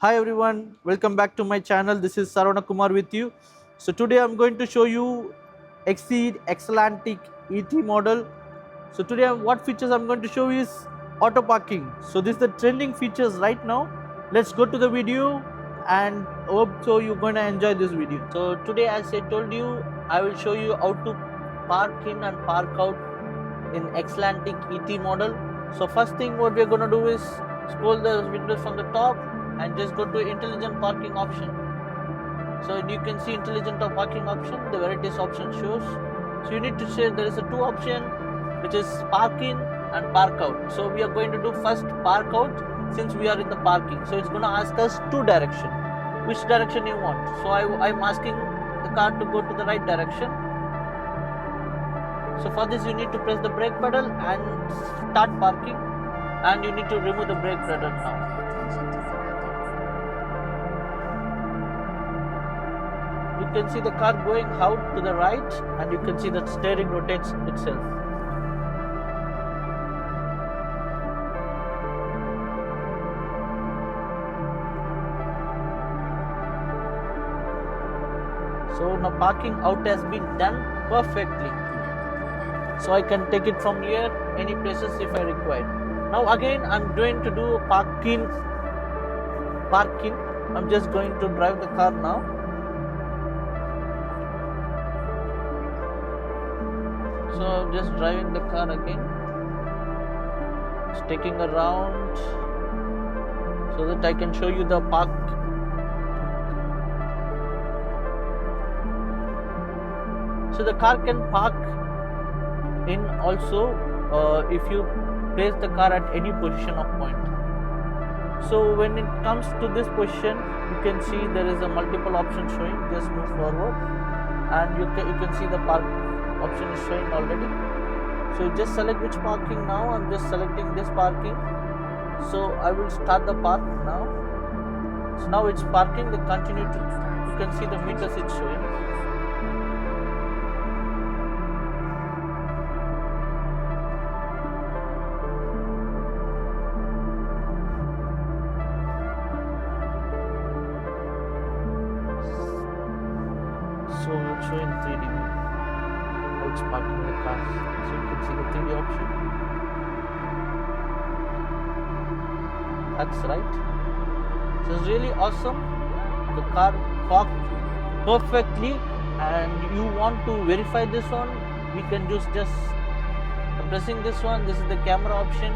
Hi everyone, welcome back to my channel. This is Sarvana Kumar with you. So today I'm going to show you EXEED EXLANTIX ET model. So today what features I'm going to show is auto parking. So this is the trending features right now. Let's go to the video and hope so you're going to enjoy this video. So today, as I told you, I will show you how to park in and park out in EXLANTIX ET model. So first thing what we're going to do is scroll the windows from the top and just go to intelligent parking option. So you can see intelligent parking option, the varieties option shows. So you need to say there is a two option, which is park in and park out. So we are going to do first park out since we are in the parking. So it's going to ask us two direction, which direction you want. So I'm asking the car to go to the right direction. So for this you need to press the brake pedal and start parking, and you need to remove the brake pedal now. You can see the car going out to the right, and you can see that steering rotates itself. So now parking out has been done perfectly. So I can take it from here any places if I require. Now again I'm going to do parking. I'm just going to drive the car now. So I'm just driving the car again. It's taking a round so that I can show you the park. So the car can park in also if you place the car at any position of point. So when it comes to this position, you can see there is a multiple option showing. Just move forward and you can see the park option is showing already. So just select which parking now. I'm just selecting this parking. So I will start the park now. So now it's parking. The continue to, you can see the meters it's showing. So it's showing 3D view. It's parking the car. So you can see the 3D option. That's right. So it's really awesome. The car parked perfectly, and you want to verify this one, we can just pressing this one. This is the camera option.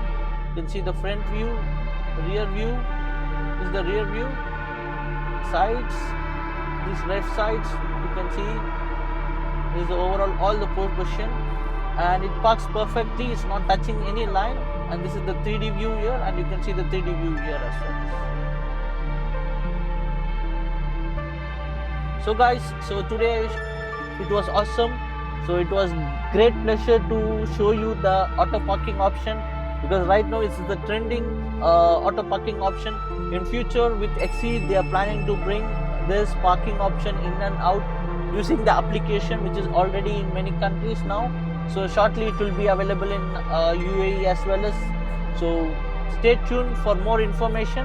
You can see the front view, rear view. This is the rear view, sides, these left sides. You can see this is the overall all the pole position, and it parks perfectly. It's not touching any line, and this is the 3D view here, and you can see the 3D view here as well. So guys, so today it was awesome. So it was great pleasure to show you the auto parking option, because right now it's the trending auto parking option. In future with EXEED, they are planning to bring this parking option in and out using the application, which is already in many countries now. So shortly it will be available in UAE as well as. So stay tuned for more information.